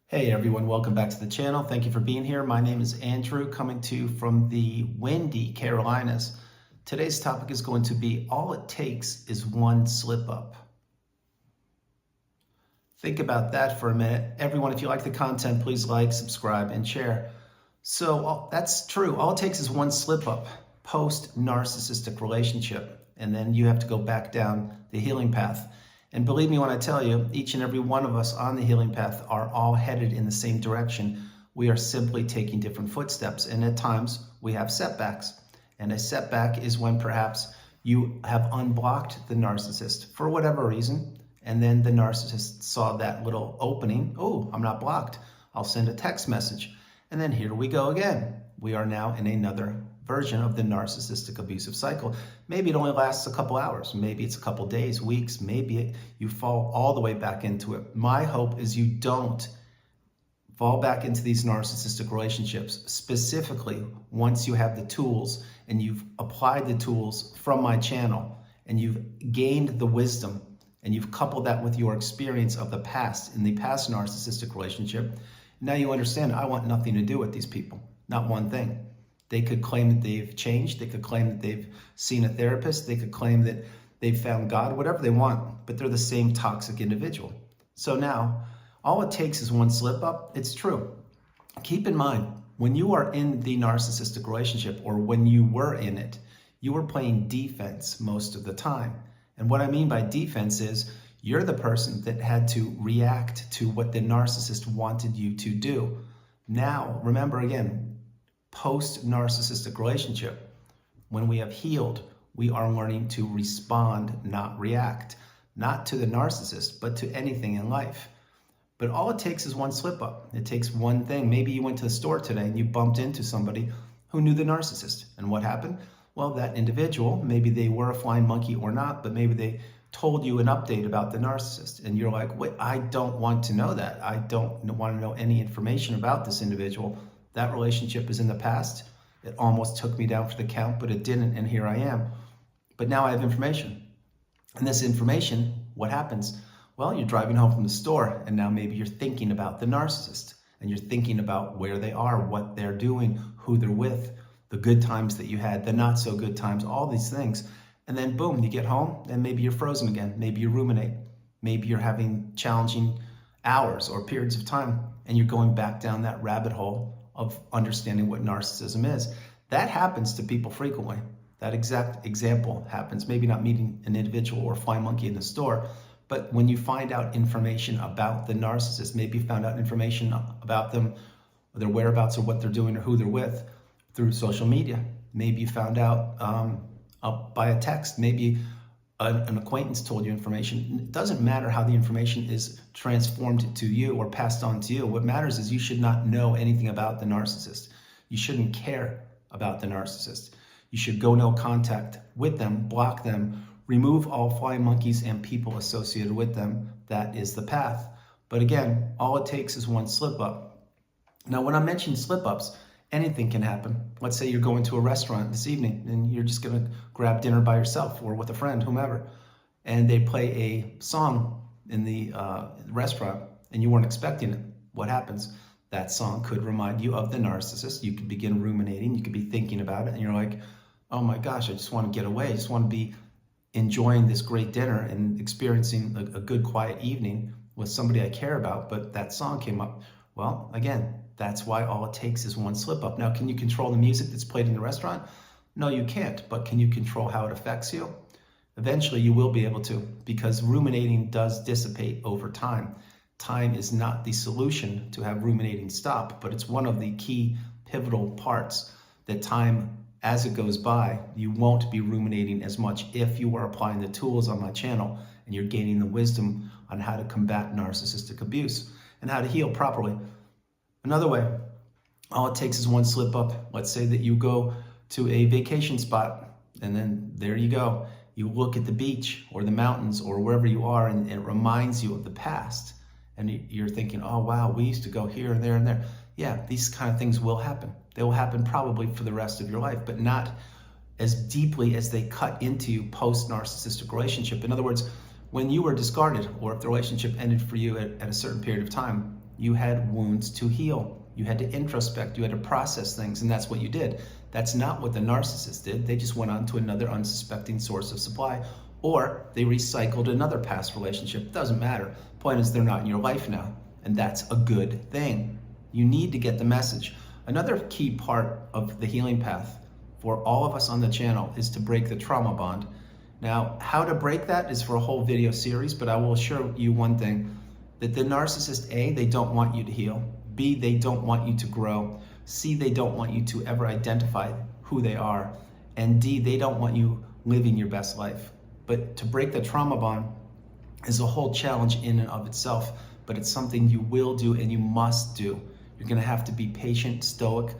Hey everyone, welcome back to the channel. Thank you for being here. My name is Andrew, coming to you from the windy Carolinas. Today's topic is going to be all it takes is one slip up. Think about that for a minute. Everyone, if you like the content, please like, subscribe, and share. So that's true. All it takes is one slip up, post-narcissistic relationship, and then you have to go back down the healing path. And believe me when I tell you, each and every one of us on the healing path are all headed in the same direction. We are simply taking different footsteps, and at times we have setbacks. And a setback is when perhaps you have unblocked the narcissist for whatever reason, and then the narcissist saw that little opening. Oh, I'm not blocked. I'll send a text message. And then here we go again. We are now in another version of the narcissistic abusive cycle. Maybe it only lasts a couple hours. Maybe it's a couple days, weeks. Maybe you fall all the way back into it. My hope is you don't fall back into these narcissistic relationships, specifically once you have the tools and you've applied the tools from my channel and you've gained the wisdom and you've coupled that with your experience of the past, in the past narcissistic relationship. Now you understand, I want nothing to do with these people, not one thing. They could claim that they've changed. They could claim that they've seen a therapist. They could claim that they've found God, whatever they want, but they're the same toxic individual. So now, all it takes is one slip up. It's true. Keep in mind, when you are in the narcissistic relationship, or when you were in it, you were playing defense most of the time. And what I mean by defense is you're the person that had to react to what the narcissist wanted you to do. Now, remember again, post-narcissistic relationship, when we have healed, we are learning to respond, not react, not to the narcissist, but to anything in life. But all it takes is one slip up. It takes one thing. Maybe you went to the store today and you bumped into somebody who knew the narcissist. And what happened? Well, that individual, maybe they were a flying monkey or not, but maybe they told you an update about the narcissist. And you're like, wait, I don't want to know that. I don't want to know any information about this individual. That relationship is in the past. It almost took me down for the count, but it didn't, and here I am. But now I have information. And this information, what happens? Well, you're driving home from the store, and now maybe you're thinking about the narcissist, and you're thinking about where they are, what they're doing, who they're with, the good times that you had, the not so good times, all these things. And then boom, you get home, and maybe you're frozen again. Maybe you ruminate. Maybe you're having challenging hours or periods of time, and you're going back down that rabbit hole of understanding what narcissism is. That happens to people frequently. That exact example happens, maybe not meeting an individual or a flying monkey in the store, but when you find out information about the narcissist, maybe you found out information about them, their whereabouts or what they're doing or who they're with through social media. Maybe you found out by a text, maybe an acquaintance told you information. It doesn't matter how the information is transformed to you or passed on to you. What matters is you should not know anything about the narcissist. You shouldn't care about the narcissist. You should go no contact with them, block them, remove all flying monkeys and people associated with them. That is the path. But again, all it takes is one slip up. Now, when I mention slip ups, anything can happen. Let's say you're going to a restaurant this evening and you're just going to grab dinner by yourself or with a friend, whomever, and they play a song in the restaurant and you weren't expecting it. What happens? That song could remind you of the narcissist. You could begin ruminating. You could be thinking about it and you're like, oh my gosh, I just want to get away. I just want to be enjoying this great dinner and experiencing a good quiet evening with somebody I care about, but that song came up. Well, again, that's why all it takes is one slip up. Now, can you control the music that's played in the restaurant? No, you can't, but can you control how it affects you? Eventually you will be able to, because ruminating does dissipate over time. Time is not the solution to have ruminating stop, but it's one of the key pivotal parts that time, as it goes by, you won't be ruminating as much if you are applying the tools on my channel and you're gaining the wisdom on how to combat narcissistic abuse and how to heal properly. Another way, all it takes is one slip up. Let's say that you go to a vacation spot and then there you go. You look at the beach or the mountains or wherever you are and it reminds you of the past. And you're thinking, oh wow, we used to go here and there and there. Yeah, these kind of things will happen. They will happen probably for the rest of your life, but not as deeply as they cut into you post-narcissistic relationship. In other words, when you were discarded or if the relationship ended for you at a certain period of time, You had wounds to heal. You had to introspect, you had to process things, and that's what you did. That's not what the narcissist did. They just went on to another unsuspecting source of supply, or they recycled another past relationship. Doesn't matter. Point is, they're not in your life now, and that's a good thing. You need to get the message. Another key part of the healing path for all of us on the channel is to break the trauma bond. Now, how to break that is for a whole video series, but I will assure you one thing, that the narcissist, A, they don't want you to heal. B, they don't want you to grow. C, they don't want you to ever identify who they are. And D, they don't want you living your best life. But to break the trauma bond is a whole challenge in and of itself, but it's something you will do and you must do. You're gonna have to be patient, stoic,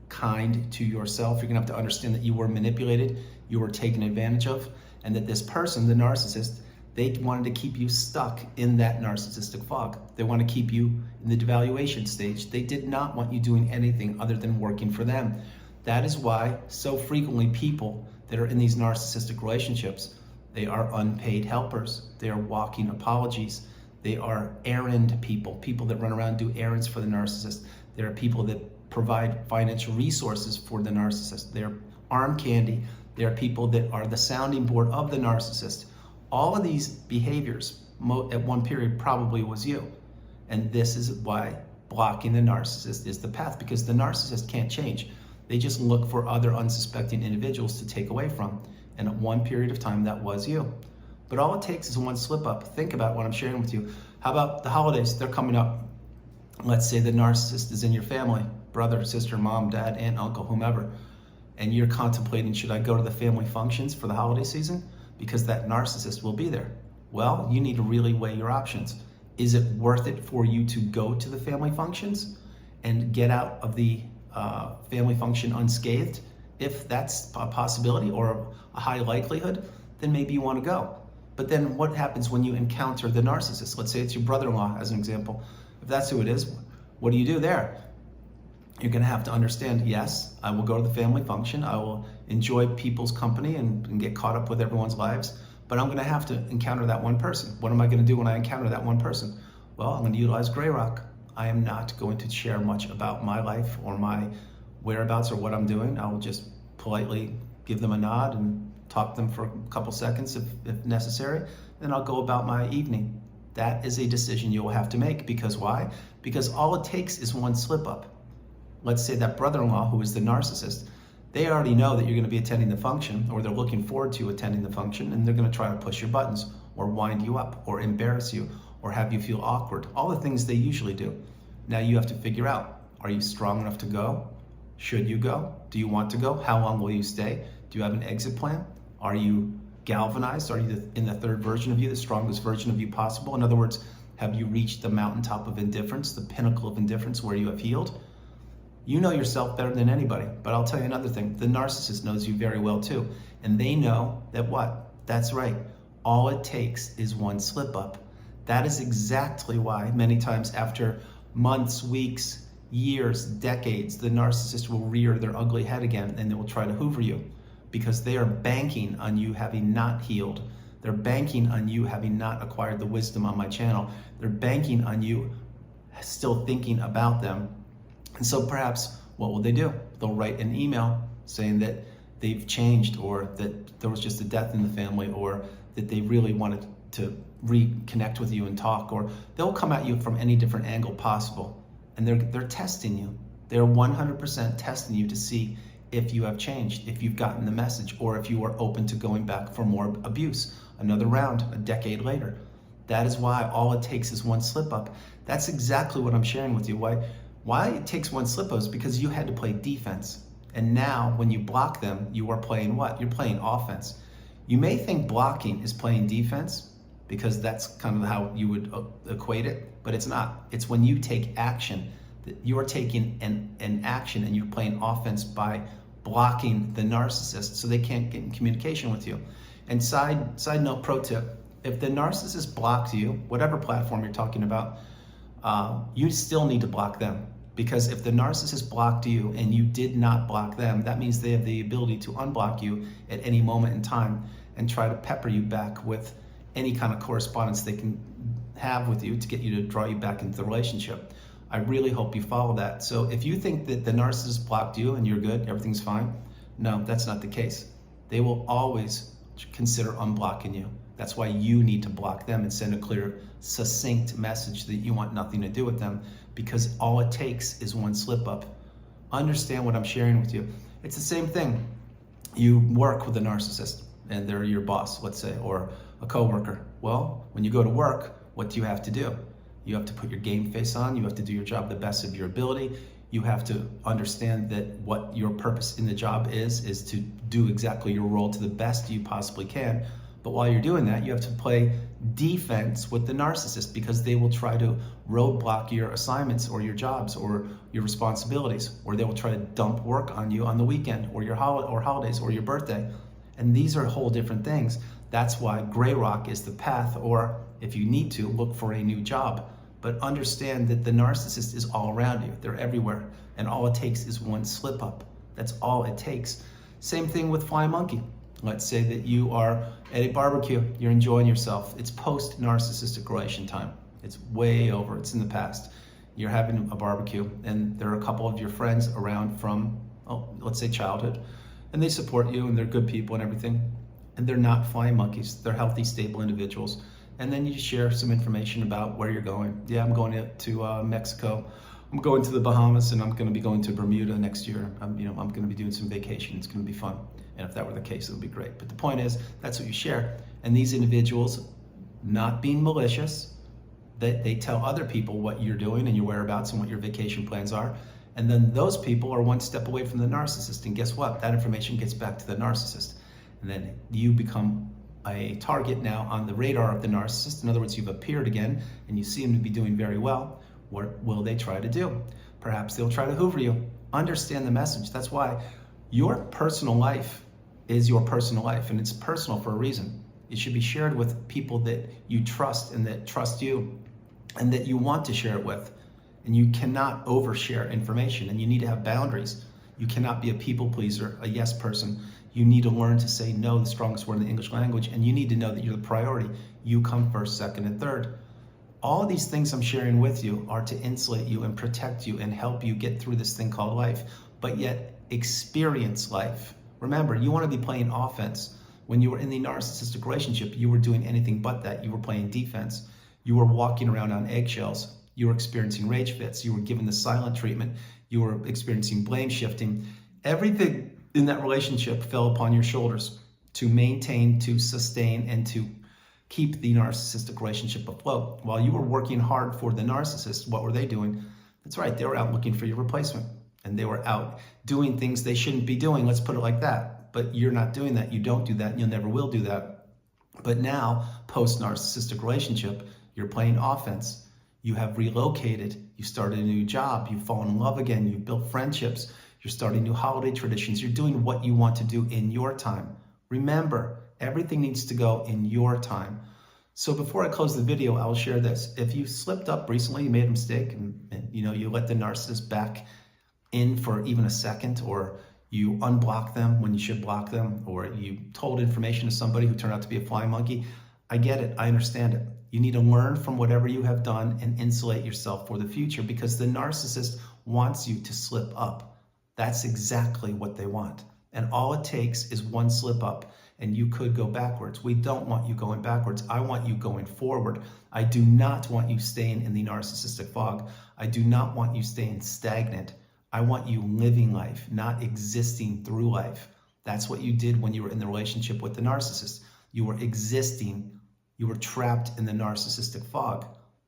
kind to yourself. You're gonna have to understand that you were manipulated, you were taken advantage of, and that this person, the narcissist, they wanted to keep you stuck in that narcissistic fog. They want to keep you in the devaluation stage. They did not want you doing anything other than working for them. That is why so frequently people that are in these narcissistic relationships, they are unpaid helpers. They are walking apologies. They are errand people, people that run around and do errands for the narcissist. There are people that provide financial resources for the narcissist. They're arm candy. There are people that are the sounding board of the narcissist. All of these behaviors at one period probably was you. And this is why blocking the narcissist is the path, because the narcissist can't change. They just look for other unsuspecting individuals to take away from. And at one period of time, that was you. But all it takes is one slip up. Think about what I'm sharing with you. How about the holidays? They're coming up. Let's say the narcissist is in your family, brother, sister, mom, dad, aunt, uncle, whomever. And you're contemplating, should I go to the family functions for the holiday season? Because that narcissist will be there. Well, you need to really weigh your options. Is it worth it for you to go to the family functions and get out of the family function unscathed? If that's a possibility or a high likelihood, then maybe you want to go. But then what happens when you encounter the narcissist? Let's say it's your brother-in-law as an example. If that's who it is, what do you do there? You're going to have to understand, yes, I will go to the family function. I will enjoy people's company and get caught up with everyone's lives, but I'm going to have to encounter that one person. What am I going to do when I encounter that one person? Well, I'm going to utilize gray rock. I am not going to share much about my life or my whereabouts or what I'm doing. I will just politely give them a nod and talk to them for a couple seconds if necessary. Then I'll go about my evening. That is a decision you will have to make. Because why? Because all it takes is one slip up. Let's say that brother-in-law who is the narcissist, they already know that you're going to be attending the function, or they're looking forward to attending the function, and they're going to try to push your buttons or wind you up or embarrass you or have you feel awkward. All the things they usually do. Now you have to figure out, are you strong enough to go? Should you go? Do you want to go? How long will you stay? Do you have an exit plan? Are you galvanized? Are you in the third version of you, the strongest version of you possible? In other words, have you reached the mountaintop of indifference, the pinnacle of indifference where you have healed? You know yourself better than anybody, but I'll tell you another thing. The narcissist knows you very well too. And they know that what? That's right. All it takes is one slip up. That is exactly why many times after months, weeks, years, decades, the narcissist will rear their ugly head again and they will try to hoover you, because they are banking on you having not healed. They're banking on you having not acquired the wisdom on my channel. They're banking on you still thinking about them. And so perhaps what will they do? They'll write an email saying that they've changed, or that there was just a death in the family, or that they really wanted to reconnect with you and talk, or they'll come at you from any different angle possible. And they're testing you. They're 100% testing you to see if you have changed, if you've gotten the message, or if you are open to going back for more abuse, another round, a decade later. That is why all it takes is one slip up. That's exactly what I'm sharing with you. Why it takes one slip up is because you had to play defense. And now when you block them, you are playing what? You're playing offense. You may think blocking is playing defense, because that's kind of how you would equate it, but it's not. It's when you take action, that you're taking an action and you're playing offense by blocking the narcissist so they can't get in communication with you. And side note, pro tip, if the narcissist blocks you, whatever platform you're talking about, you still need to block them. Because if the narcissist blocked you and you did not block them, that means they have the ability to unblock you at any moment in time and try to pepper you back with any kind of correspondence they can have with you to get you to draw you back into the relationship. I really hope you follow that. So if you think that the narcissist blocked you and you're good, everything's fine, no, that's not the case. They will always consider unblocking you. That's why you need to block them and send a clear, succinct message that you want nothing to do with them, because all it takes is one slip up. Understand what I'm sharing with you. It's the same thing. You work with a narcissist and they're your boss, let's say, or a coworker. Well, when you go to work, what do you have to do? You have to put your game face on. You have to do your job the best of your ability. You have to understand that what your purpose in the job is to do exactly your role to the best you possibly can. But while you're doing that, you have to play defense with the narcissist, because they will try to roadblock your assignments or your jobs or your responsibilities, or they will try to dump work on you on the weekend or your holidays or your birthday. And these are whole different things. That's why gray rock is the path, or if you need to, look for a new job. But understand that the narcissist is all around you. They're everywhere. And all it takes is one slip up. That's all it takes. Same thing with flying monkey. Let's say that you are at a barbecue, you're enjoying yourself. It's post-narcissistic relation time. It's way over, it's in the past. You're having a barbecue and there are a couple of your friends around from, let's say childhood, and they support you and they're good people and everything. And they're not flying monkeys, they're healthy, stable individuals. And then you share some information about where you're going. Yeah, I'm going to Mexico. I'm going to the Bahamas, and I'm going to be going to Bermuda next year. I'm going to be doing some vacation. It's going to be fun. And if that were the case, it would be great. But the point is, that's what you share. And these individuals, not being malicious, they tell other people what you're doing and your whereabouts and what your vacation plans are. And then those people are one step away from the narcissist. And guess what? That information gets back to the narcissist. And then you become a target now on the radar of the narcissist. In other words, you've appeared again and you seem to be doing very well. What will they try to do? Perhaps they'll try to hoover you. Understand the message. That's why your personal life is your personal life, and it's personal for a reason. It should be shared with people that you trust and that trust you and that you want to share it with. And you cannot overshare information, and you need to have boundaries. You cannot be a people pleaser, a yes person. You need to learn to say no, the strongest word in the English language, and you need to know that you're the priority. You come first, second, and third. All of these things I'm sharing with you are to insulate you and protect you and help you get through this thing called life, but yet experience life. Remember, you want to be playing offense. When you were in the narcissistic relationship, you were doing anything but that. You were playing defense. You were walking around on eggshells. You were experiencing rage fits. You were given the silent treatment. You were experiencing blame shifting. Everything in that relationship fell upon your shoulders to maintain, to sustain, and to keep the narcissistic relationship afloat. While you were working hard for the narcissist, what were they doing? That's right, they were out looking for your replacement. And they were out doing things they shouldn't be doing, let's put it like that. But you're not doing that, you don't do that, and you never will do that. But now, post-narcissistic relationship, you're playing offense. You have relocated, you started a new job, you've fallen in love again, you've built friendships, you're starting new holiday traditions, you're doing what you want to do in your time. Remember, everything needs to go in your time. So before I close the video, I'll share this. If you slipped up recently, you made a mistake, and you let the narcissist back in for even a second, or you unblock them when you should block them, or you told information to somebody who turned out to be a flying monkey, I get it, I understand it. You need to learn from whatever you have done and insulate yourself for the future, because the narcissist wants you to slip up. That's exactly what they want. And all it takes is one slip up, and you could go backwards. We don't want you going backwards. I want you going forward. I do not want you staying in the narcissistic fog. I do not want you staying stagnant. I want you living life, not existing through life. That's what you did when you were in the relationship with the narcissist. You were existing. You were trapped in the narcissistic fog.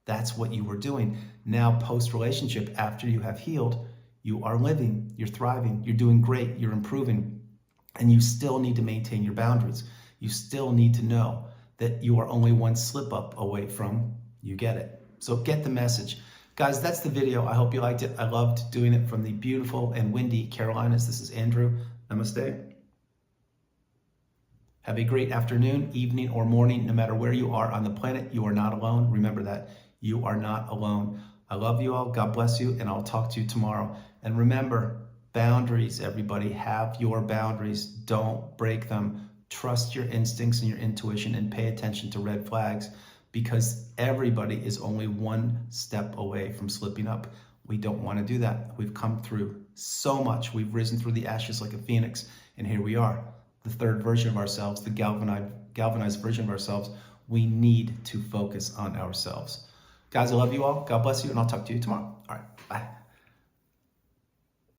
That's what you were doing. Now, post-relationship, after you have healed, you are living, you're thriving, you're doing great, you're improving, and you still need to maintain your boundaries. You still need to know that you are only one slip up away from, you get it. So get the message. Guys, that's the video. I hope you liked it. I loved doing it from the beautiful and windy Carolinas. This is Andrew. Namaste. Have a great afternoon, evening, or morning. No matter where you are on the planet, you are not alone. Remember that. You are not alone. I love you all. God bless you, and I'll talk to you tomorrow. And remember, boundaries, everybody. Have your boundaries. Don't break them. Trust your instincts and your intuition, and pay attention to red flags. because everybody is only one step away from slipping up. We don't want to do that. We've come through so much. We've risen through the ashes like a phoenix, and here we are, the third version of ourselves, the galvanized version of ourselves. We need to focus on ourselves. Guys, I love you all. God bless you, and I'll talk to you tomorrow. All right, bye.